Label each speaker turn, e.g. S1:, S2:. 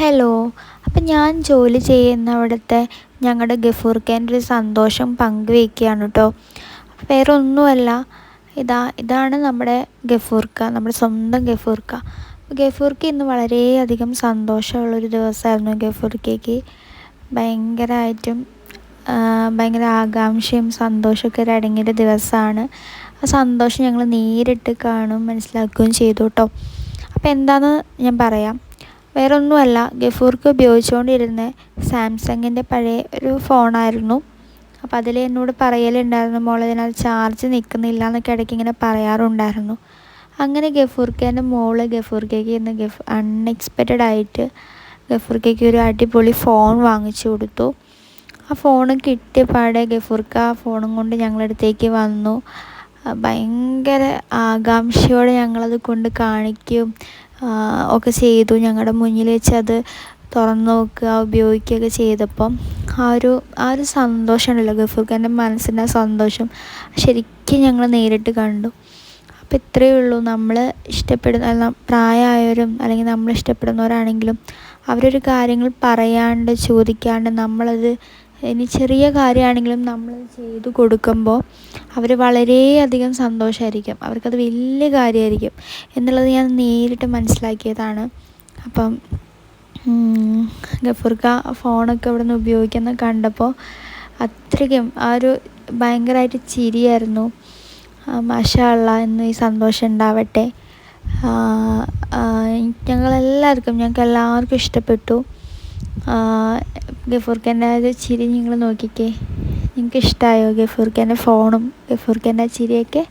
S1: Hello. അപ്പം ഞാൻ ജോലി ചെയ്യുന്നവിടുത്തെ ഞങ്ങളുടെ ഗഫൂർക്കേൻ്റെ ഒരു സന്തോഷം പങ്കുവയ്ക്കുകയാണ് കേട്ടോ. വേറെ ഒന്നുമല്ല, ഇതാണ് നമ്മുടെ ഗഫൂർക്ക, നമ്മുടെ സ്വന്തം ഗഫൂർക്ക. ഗഫൂർക്ക ഇന്ന് വളരെയധികം സന്തോഷമുള്ളൊരു ദിവസമായിരുന്നു. ഗഫൂർക്കയ്ക്ക് ഭയങ്കര ആകാംക്ഷയും സന്തോഷമൊക്കെ അടങ്ങിയൊരു ദിവസമാണ്. ആ സന്തോഷം ഞങ്ങൾ നേരിട്ട് കാണും മനസ്സിലാക്കുകയും ചെയ്തു കേട്ടോ. അപ്പോൾ എന്താണെന്ന് ഞാൻ പറയാം. വേറെ ഒന്നുമല്ല, ഗഫൂർക്ക് ഉപയോഗിച്ചുകൊണ്ടിരുന്ന സാംസങ്ങിൻ്റെ പഴയ ഒരു ഫോണായിരുന്നു. അപ്പോൾ അതിൽ എന്നോട് പറയലുണ്ടായിരുന്നു, മോളെ ഇതിനകത്ത് ചാർജ് നിൽക്കുന്നില്ല എന്നൊക്കെ ഇടയ്ക്ക് ഇങ്ങനെ പറയാറുണ്ടായിരുന്നു. അങ്ങനെ ഗഫൂർക്കേൻ്റെ മോള് ഗഫൂർക്കയ്ക്ക് ഇന്ന് അൺഎക്സ്പെക്റ്റഡ് ആയിട്ട് ഗഫൂർക്കയ്ക്ക് ഒരു അടിപൊളി ഫോൺ വാങ്ങിച്ചു കൊടുത്തു. ആ ഫോൺ കിട്ടിയ പാടെ ഗഫൂർക്ക ആ ഫോണും കൊണ്ട് ഞങ്ങളുടെ അടുത്തേക്ക് വന്നു. ഭയങ്കര ആകാംക്ഷയോടെ ഞങ്ങളത് കൊണ്ട് കാണിക്കുകയും ഒക്കെ ചെയ്തു. ഞങ്ങളുടെ മുന്നിൽ വെച്ച് അത് തുറന്നു നോക്കുക, ഉപയോഗിക്കുകയൊക്കെ ചെയ്തപ്പം ആ ഒരു സന്തോഷമുണ്ടല്ലോ, ഗഫൂർക്കേൻ്റെ മനസ്സിൻ്റെ ആ സന്തോഷം ശരിക്കും ഞങ്ങൾ നേരിട്ട് കണ്ടു. അപ്പോൾ ഇത്രയേ ഉള്ളൂ. നമ്മൾ ഇഷ്ടപ്പെടുന്ന പ്രായമായവരും അല്ലെങ്കിൽ നമ്മൾ ഇഷ്ടപ്പെടുന്നവരാണെങ്കിലും അവരൊരു കാര്യങ്ങൾ പറയാണ്ട് ചോദിക്കാണ്ട് നമ്മളത് ഇനി ചെറിയ കാര്യമാണെങ്കിലും നമ്മളത് ചെയ്തു കൊടുക്കുമ്പോൾ അവർ വളരെയധികം സന്തോഷമായിരിക്കും, അവർക്കത് വലിയ കാര്യമായിരിക്കും എന്നുള്ളത് ഞാൻ നേരിട്ട് മനസ്സിലാക്കിയതാണ്. അപ്പം ഗഫൂർക്ക ഫോണൊക്കെ ഇവിടെ നിന്ന് ഉപയോഗിക്കുന്നത് കണ്ടപ്പോൾ അത്രയ്ക്കും ഭയങ്കരമായിട്ട് ചിരിയായിരുന്നു. മാഷാ അല്ലാഹ്, എന്ന് ഈ സന്തോഷം ഉണ്ടാവട്ടെ. ഞങ്ങൾക്ക് എല്ലാവർക്കും ഇഷ്ടപ്പെട്ടു. ഗഫൂർക്കേൻ്റെ ഒരു ചിരി നിങ്ങൾ നോക്കിക്കേ. നിങ്ങൾക്ക് ഇഷ്ടമായോ ഗഫൂർക്കേൻ്റെ ഫോണും ഗഫൂർക്കേൻ്റെ ചിരിയൊക്കെ?